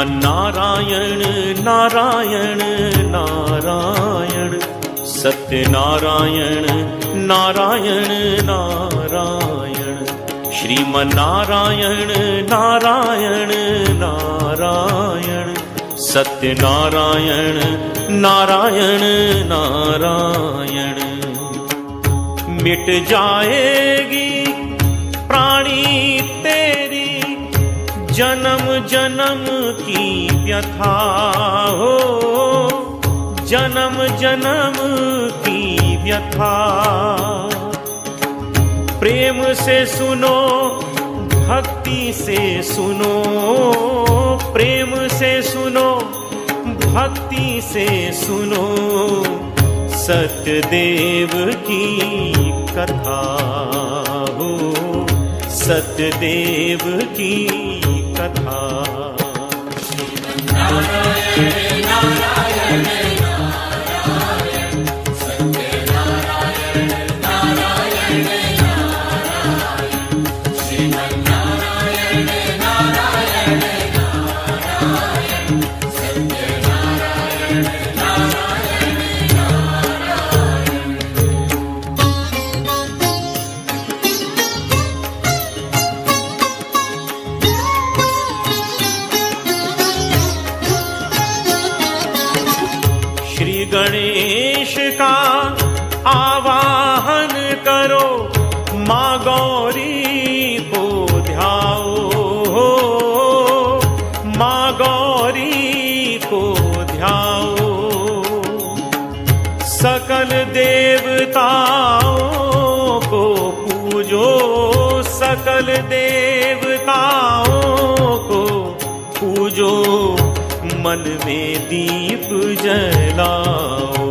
श्रीमन्नारायण नारायण नारायण सत्यनारायण नारायण नारायण श्रीमन्नारायण नारायण नारायण सत्यनारायण नारायण नारायण। मिट जाएगी प्राणी तेरी जन्म जन्म की व्यथा हो, जन्म जन्म की व्यथा। प्रेम से सुनो भक्ति से सुनो, प्रेम से सुनो भक्ति से सुनो सत्यदेव की कथा हो, सत्यदेव की कथा। नारायण नारायण नारायण सत्यनारायण नारायण नारायण श्रीमन्नारायण नारायण नारायण सत्यनारायण नारायण नारायण। श्री गणेश का आवाहन करो, माँ गौरी को ध्याओ, माँ गौरी को ध्याओ। सकल देवताओं को पूजो, सकल देवताओं को पूजो, मन में दीप जलाओ।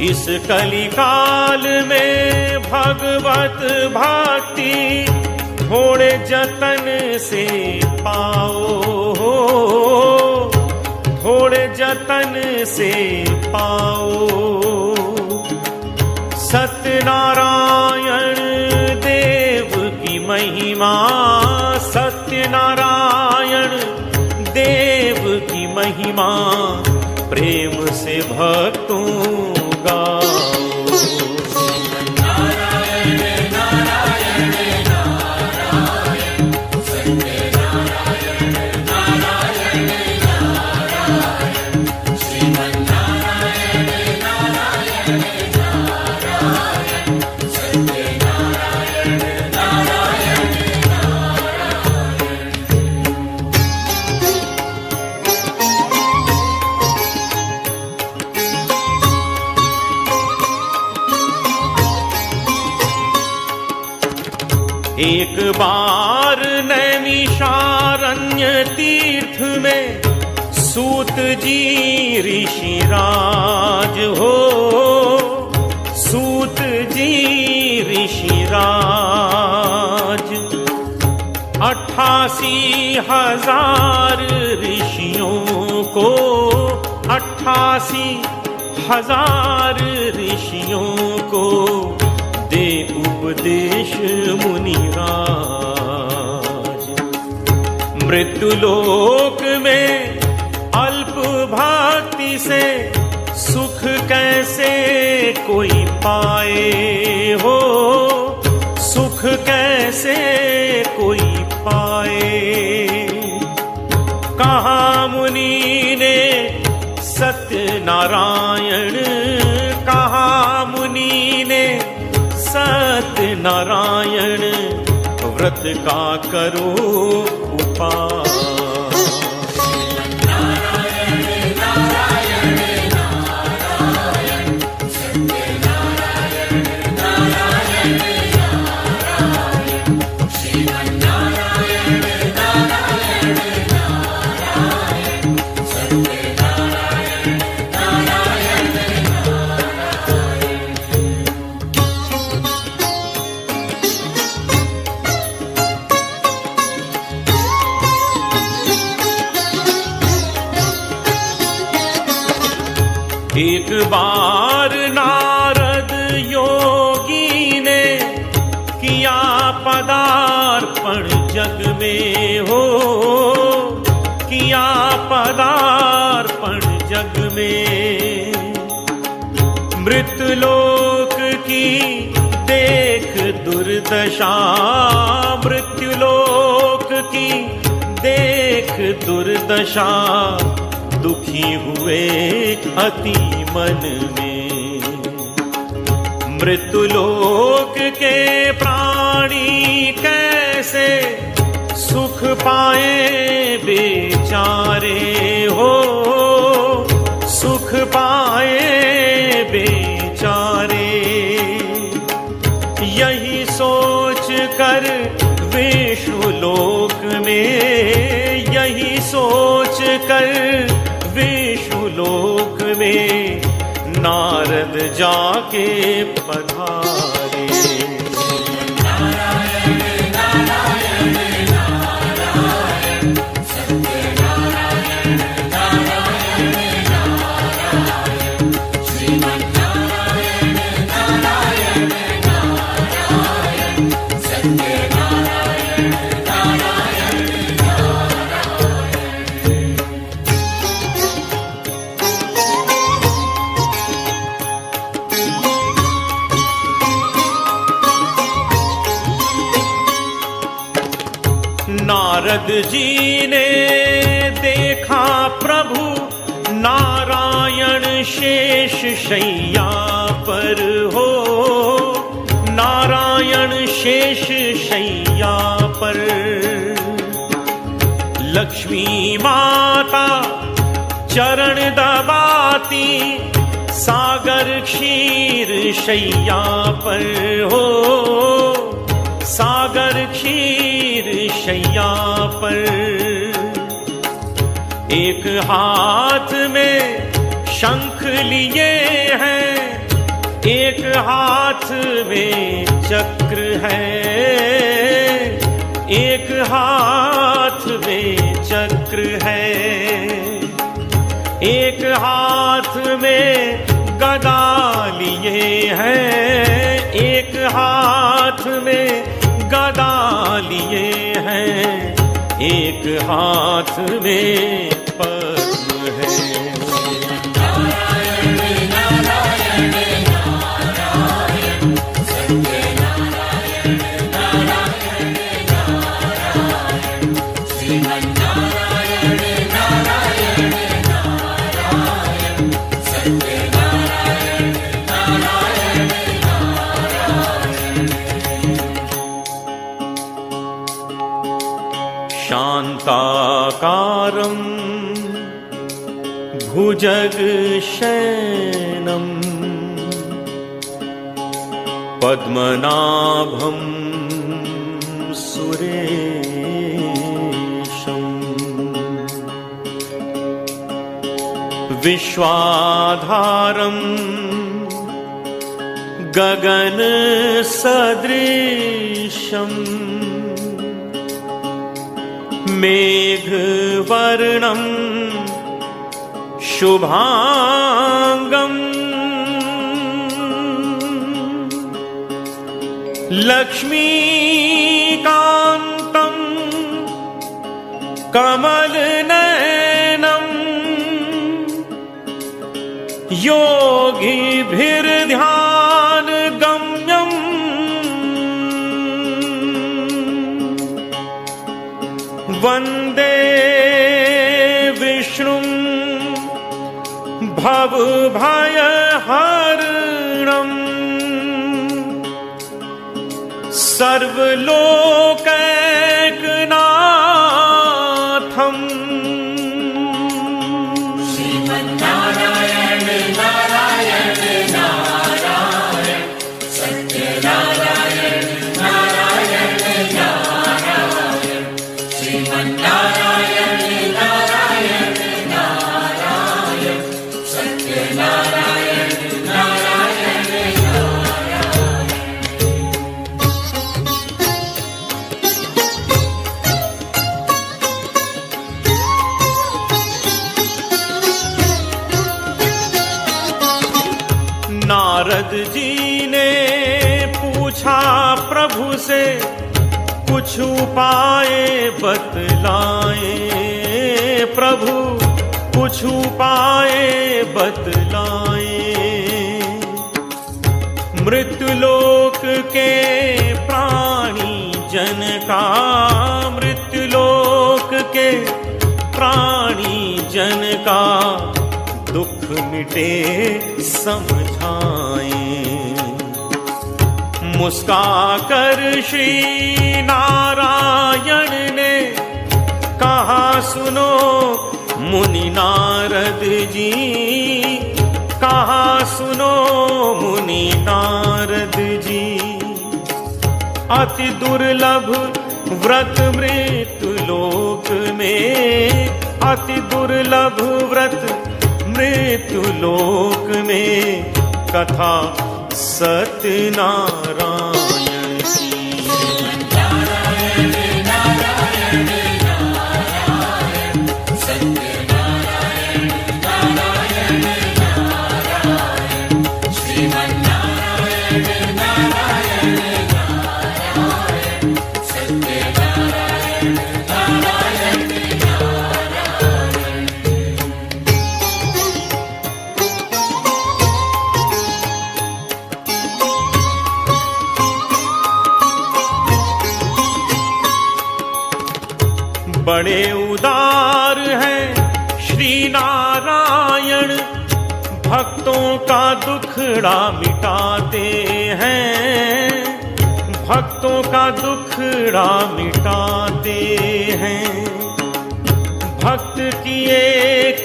इस कलिकाल में भगवत भक्ति थोड़े जतन से पाओ, थोड़े जतन से पाओ। सत्यनारायण देव की महिमा, सत्यनारायण देव की महिमा प्रेम से भक्तों गाओ। नारायण नारायण नारायण सत्यनारायण नारायण नारायण श्रीमन्नारायण नारायण नारायण सत्यनारायण नारायण एक बार नैमिषारण्य तीर्थ में सूत जी ऋषिराज हो, सूत जी ऋषिराज। 88,000 ऋषियों को, 88,000 ऋषियों को दे उपदेश मुनिराज। मृत्युलोक में अल्प भक्ति से सुख कैसे कोई पाए हो, सुख कैसे कोई पाए। कहा मुनि ने सत्यनारायण, कहा मुनि ने सत्यनारायण व्रत का करो उपाय। नारायण नारायण नारायण सत्यनारायण नारायण नारायण श्रीमन्नारायण नारायण नारायण सत्यनारायण नारायण नारायण। एक बार नारद योगी ने किया पदार्पण जग में हो, दुर्दशा मृत्युलोक की देख दुर्दशा, दुखी हुए अति मन में। मृत्युलोक के प्राणी कैसे सुख पाए बेचारे हो, सुख पाए बेचारे। यही सोच कर विष्णुलोक में, यही सोच कर विष्णुलोक में नारद जाके पधारे। नारद जी ने देखा प्रभु नारायण शेष शैया पर हो, नारायण शेष शैया पर। लक्ष्मी माता चरण दबाती सागर क्षीर शैया पर हो, सागर क्षीर शैया पर। एक हाथ में शंख लिए हैं, एक हाथ में चक्र है, एक हाथ में चक्र है। एक हाथ में गदा लिए हैं, एक हाथ में गदा लिए हैं, एक हाथ में पद्म है। शान्ताकारं भुजगशयनं पद्मनाभं सुरेशं विश्वाधारं गगनसदृशं मेघवर्णं शुभांगं लक्ष्मीकान्तं कमलनयनं योगिभिर्ध्यानगम्यं वन्दे विष्णुं भवभयहरणं सर्वलोकैकनाथं। श्रीमन्नारायण नारायण नारायण सत्यनारायण नारायण नारायण श्रीमन्नारायण नारायण नारायण सत्यनारायण नारायण नारायण। नारद जी ने पूछा प्रभु से, कुछ उपाय बतलाए प्रभु, कुछ उपाय बतलाए। मृत्युलोक के प्राणी जन का, मृत्युलोक के प्राणी जन का दुख मिटे समझाएं। मुस्काकर श्री नारायण ने कहा सुनो मुनि नारद जी, कहा सुनो मुनि नारद जी। अति दुर्लभ व्रत मृत्युलोक में, अति दुर्लभ व्रत मृत्युलोक में कथा सत्यनारायण की। बड़े उदार हैं श्री नारायण, भक्तों का दुखड़ा मिटाते हैं, भक्तों का दुखड़ा मिटाते हैं। भक्त की एक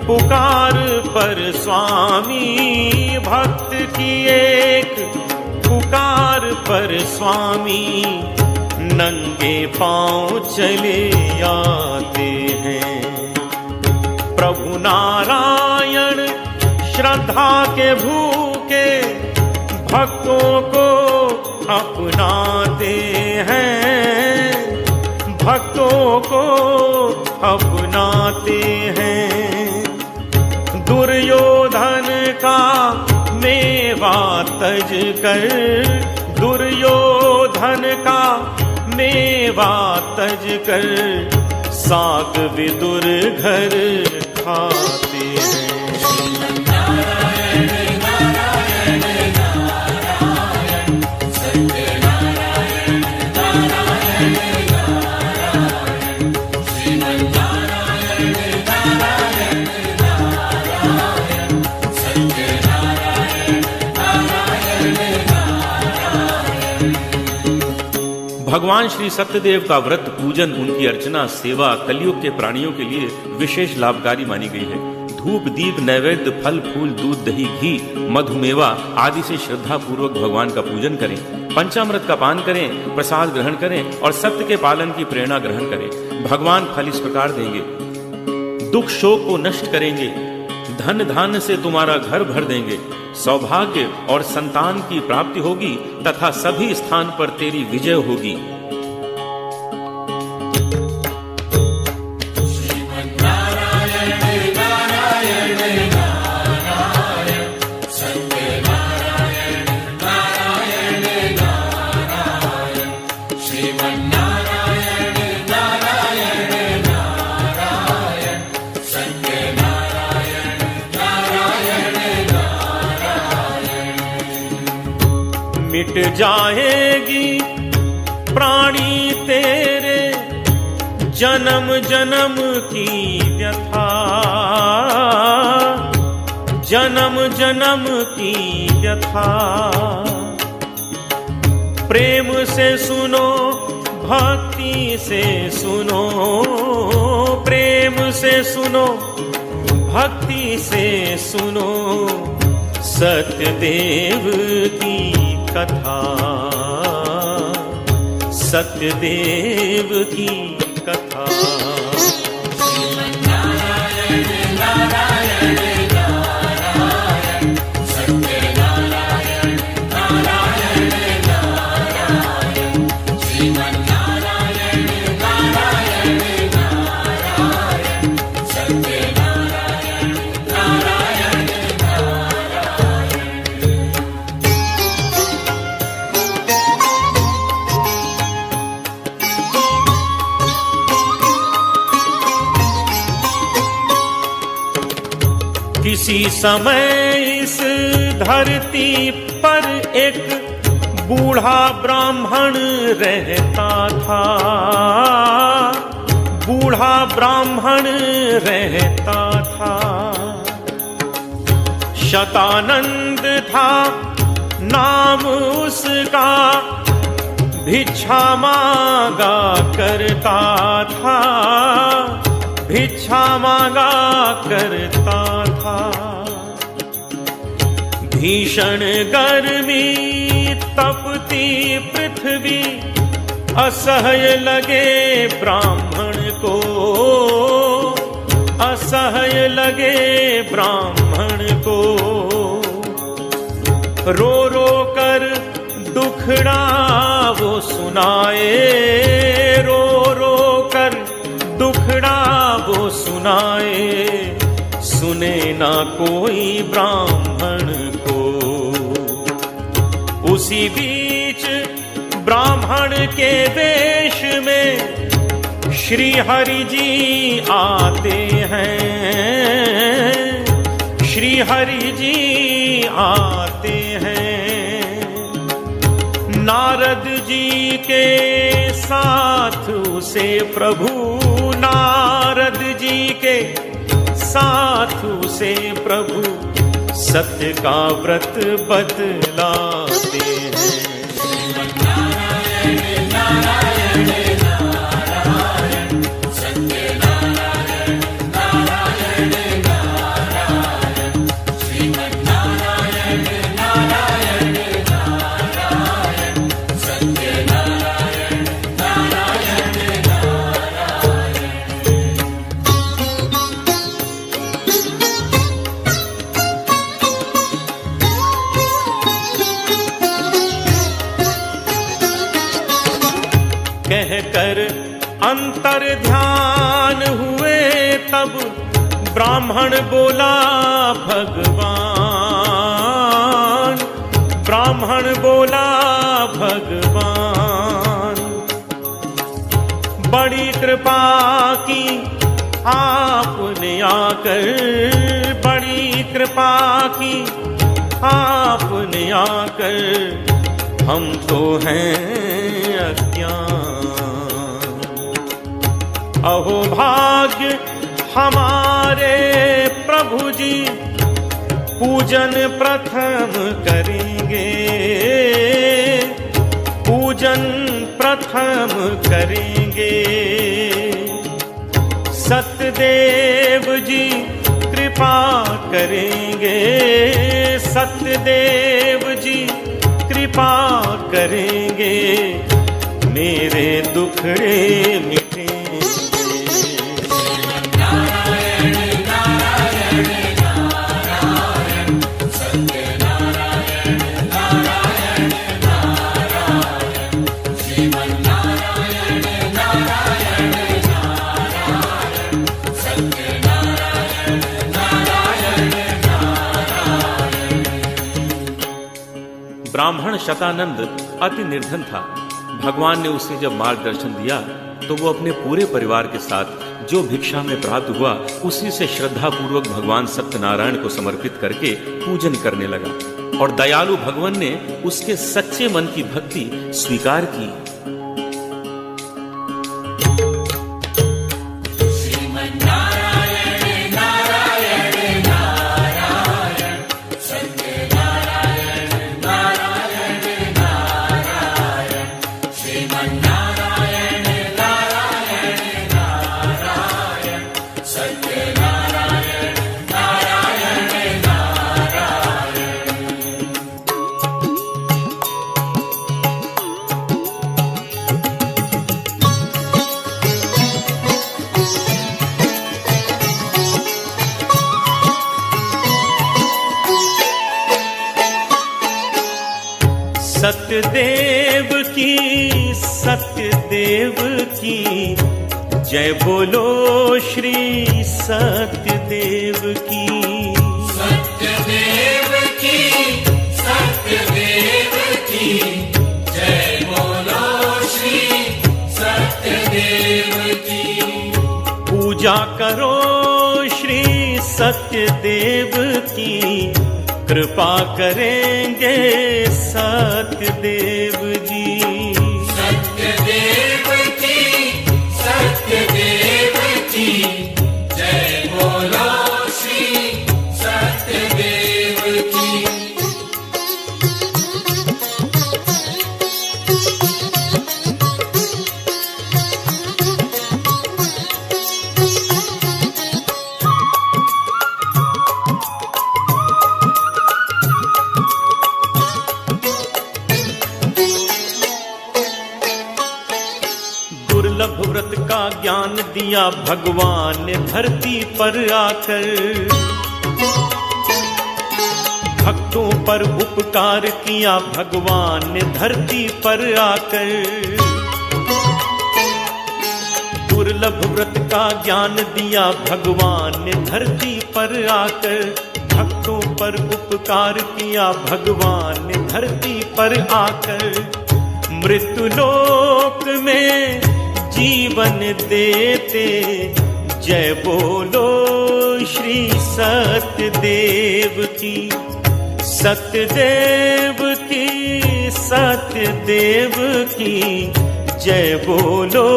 पुकार पर स्वामी, भक्त की एक पुकार पर स्वामी नंगे पांव चले आते हैं। प्रभु नारायण श्रद्धा के भूखे भक्तों को अपनाते हैं, भक्तों को अपनाते हैं। दुर्योधन का मेवा तज कर, दुर्योधन का मेवा तज कर साग विदुर घर खाते हैं। भगवान श्री सत्यदेव का व्रत पूजन, उनकी अर्चना सेवा कलयुग के प्राणियों के लिए विशेष लाभकारी मानी गई है। धूप दीप नैवेद्य फल फूल दूध दही घी मधुमेवा आदि से श्रद्धा पूर्वक भगवान का पूजन करें। पंचामृत का पान करें, प्रसाद ग्रहण करें और सत्य के पालन की प्रेरणा ग्रहण करें। भगवान फल इस प्रकार देंगे, दुख शोक को नष्ट करेंगे, धन धान्य से तुम्हारा घर भर देंगे, सौभाग्य और संतान की प्राप्ति होगी तथा सभी स्थान पर तेरी विजय होगी। मिट जाएगी प्राणी तेरे जन्म जन्म की व्यथा, जन्म जन्म की व्यथा। प्रेम से सुनो भक्ति से सुनो, प्रेम से सुनो भक्ति से सुनो सत्यदेव की कथा, सत्यदेव की कथा। किसी समय इस धरती पर एक बूढ़ा ब्राह्मण रहता था, बूढ़ा ब्राह्मण रहता था। शतानंद था नाम उसका, भिक्षा मांगा करता था, भिक्षा मांगा करता था। भीषण गर्मी तपती पृथ्वी, असह्य लगे ब्राह्मण को, असह्य लगे ब्राह्मण को। रो रो कर दुखड़ा वो सुनाए, रो रो कर दुखड़ा वो सुनाए, सुने ना कोई ब्राह्मण को। उसी बीच ब्राह्मण के वेश में श्री हरि जी आते हैं, श्री हरि जी आते हैं। नारद जी के साथ उसे प्रभु, नारद जी के साथ उसे प्रभु सत्य का व्रत बतलाते हैं। कहकर अंतर ध्यान हुए तब ब्राह्मण बोला भगवान, ब्राह्मण बोला भगवान। बड़ी कृपा की आपने आकर, बड़ी कृपा की आपने आकर, हम तो हैं अज्ञान। अहो भाग्य हमारे प्रभु जी, पूजन प्रथम करेंगे, पूजन प्रथम करेंगे। सत्यदेव जी कृपा करेंगे, सत्यदेव जी कृपा करेंगे, मेरे दुखड़े मिटेंगे। ब्राह्मण शतानंद अति निर्धन था। भगवान ने उसे जब मार्गदर्शन दिया तो वो अपने पूरे परिवार के साथ जो भिक्षा में प्राप्त हुआ उसी से श्रद्धा पूर्वक भगवान सत्यनारायण को समर्पित करके पूजन करने लगा। और दयालु भगवान ने उसके सच्चे मन की भक्ति स्वीकार की। सत्यदेव की, सत्यदेव की जय बोलो, श्री सत्यदेव की, सत्यदेव की, सत्यदेव की जय बोलो, श्री सत्यदेव की। पूजा करो श्री सत्यदेव की, कृपा करेंगे सत्यदेव जी। सत्यदेव की जय बोलो श्री सत्यदेव की। दुर्लभ व्रत का ज्ञान दिया भगवान ने धरती पर आकर, भक्तों पर उपकार किया भगवान ने धरती पर आकर। दुर्लभ व्रत का ज्ञान दिया भगवान ने धरती पर आकर, भक्तों पर उपकार किया भगवान ने धरती पर आकर। मृत्युलोक में जीवन देते जय बोलो श्री सत्यदेव की। सत्यदेव की सत्यदेव की जय बोलो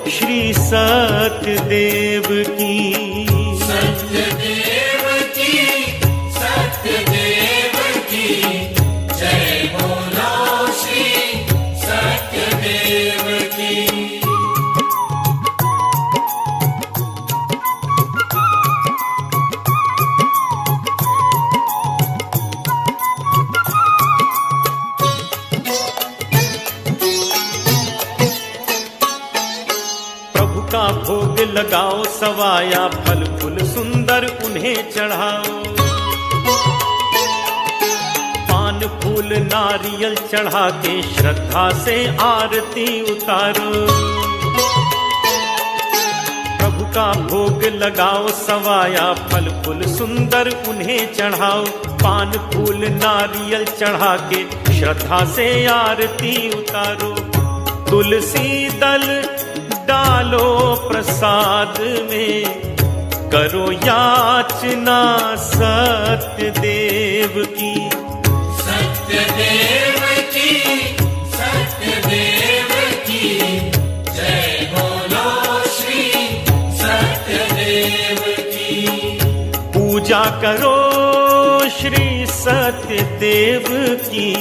श्री सत्यदेव की। सत्यदेव की जय बोलो श्री सत्यदेव की। का भोग लगाओ सवाया फल फूल सुंदर उन्हें चढ़ाओ। पान फूल नारियल चढ़ा के श्रद्धा से आरती उतारो। प्रभु का भोग लगाओ सवाया फल फूल सुंदर उन्हें चढ़ाओ। पान फूल नारियल चढ़ा के श्रद्धा से आरती उतारो। तुलसी दल डालो प्रसाद में, करो याचना सत्यदेव की। सत्यदेव की जय बोलो श्री सत्यदेव की। पूजा करो श्री सत्यदेव की,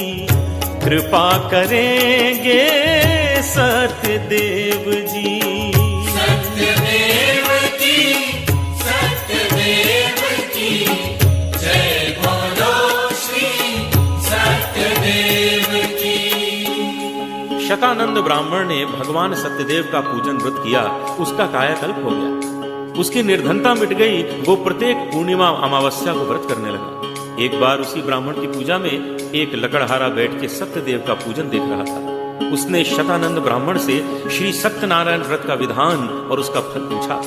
कृपा करेंगे सत्यदेव जी। सत्यदेव की जय बोलो श्री सत्यदेव की। शतानंद ब्राह्मण ने भगवान सत्यदेव का पूजन व्रत किया, उसका कायाकल्प हो गया, उसकी निर्धनता मिट गई। वो प्रत्येक पूर्णिमा अमावस्या को व्रत करने लगा। एक बार उसी ब्राह्मण की पूजा में एक लकड़हारा बैठ के सत्यदेव का पूजन देख रहा था। उसने शतानंद ब्राह्मण से श्री सत्यनारायण व्रत का विधान और उसका फल पूछा।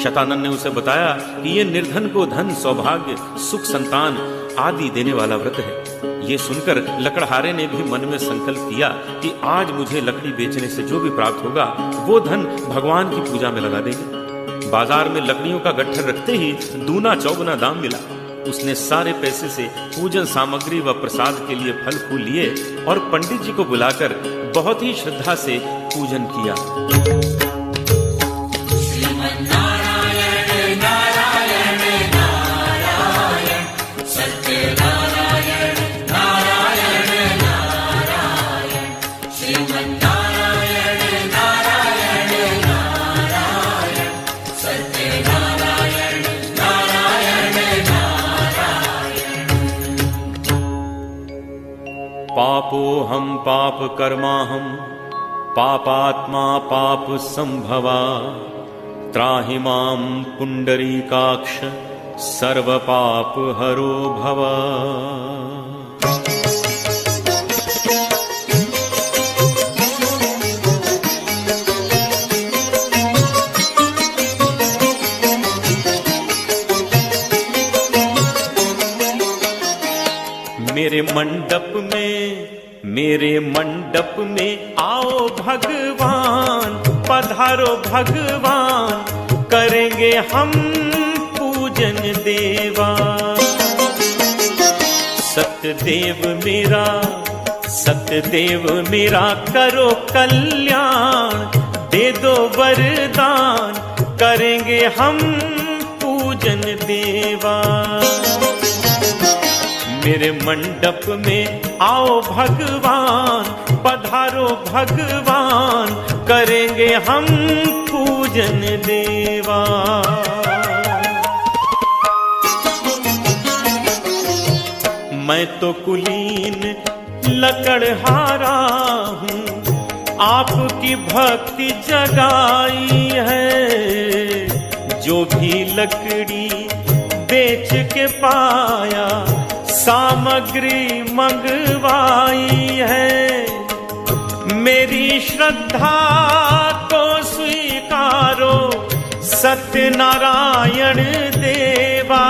शतानंद ने उसे बताया कि यह निर्धन को धन, सौभाग्य, सुख, संतान आदि देने वाला व्रत है। ये सुनकर लकड़हारे ने भी मन में संकल्प किया कि आज मुझे लकड़ी बेचने से जो भी प्राप्त होगा वो धन भगवान की पूजा में लगा देंगे। बाजार में लकड़ियों का गट्ठर रखते ही दूना चौगुना दाम मिला। उसने सारे पैसे से पूजन सामग्री व प्रसाद के लिए फल फूल लिए और पंडित जी को बुलाकर बहुत ही श्रद्धा से पूजन किया। श्रीमन्नारायण नारायण नारायण सत्यनारायण नारायण नारायण। श्रीमन्नारायण नारायण नारायण सत्यनारायण नारायण नारायण। पापोऽहं पाप कर्माहं पापात्मा पाप संभवा। त्राहि मां पुंडरीकाक्ष सर्व पाप हरो भव। मेरे मंडप में आओ भगवान, पधारो भगवान, करेंगे हम पूजन देवा। सत्यदेव मेरा करो कल्याण, दे दो वरदान, करेंगे हम पूजन देवा। मेरे मंडप में आओ भगवान, पधारो भगवान, करेंगे हम पूजन देवा। मैं तो कुलीन लकड़हारा हूँ, आपकी भक्ति जगाई है। जो भी लकड़ी बेच के पाया, सामग्री मंगवाई है। मेरी श्रद्धा को स्वीकारो सत्यनारायण देवा।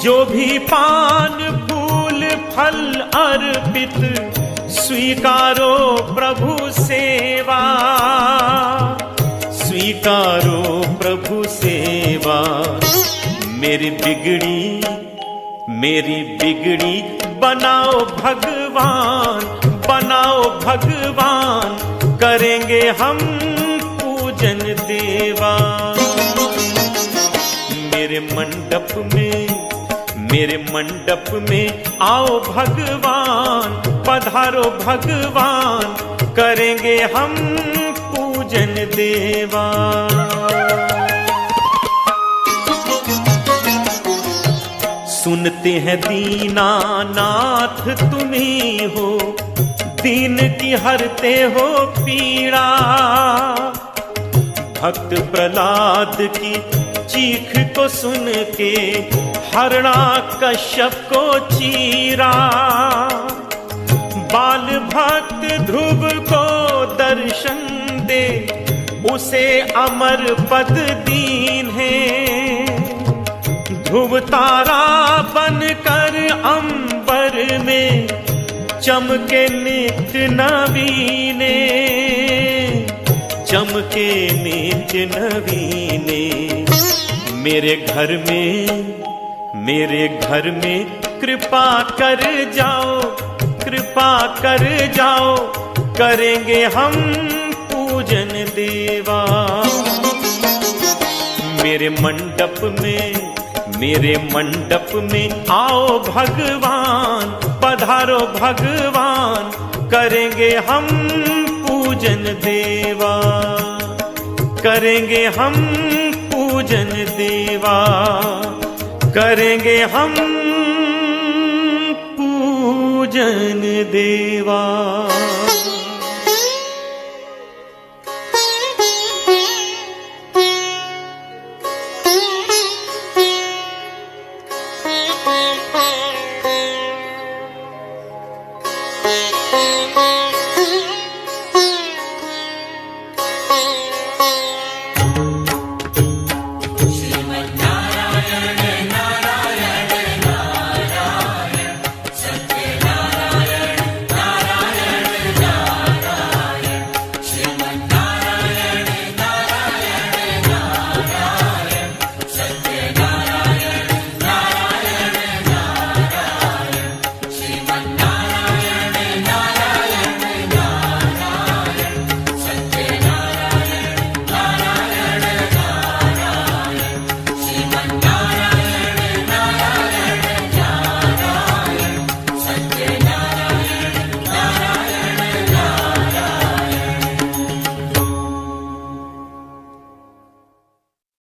जो भी पान फूल फल अर्पित, स्वीकारो प्रभु सेवा, स्वीकारो प्रभु सेवा। मेरी बिगड़ी बनाओ भगवान, बनाओ भगवान, करेंगे हम पूजन देवा। मेरे मंडप में आओ भगवान, पधारो भगवान, करेंगे हम पूजन देवा। सुनते हैं दीनानाथ तुम्ही हो, दीन की हरते हो पीड़ा। भक्त प्रहलाद की चीख को सुन के हरणा कश्यप को चीरा। बाल भक्त ध्रुव को दर्शन दे, उसे अमर पद दीन है। ध्रुव तारा बनकर अंबर में चमके नित्य नवीने, चमके नित्य नवीने। मेरे घर में कृपा कर जाओ, करेंगे हम पूजन देवा। मेरे मंडप में आओ भगवान, पधारो भगवान, करेंगे हम पूजन देवा, करेंगे हम पूजन देवा, करेंगे हम पूजन देवा।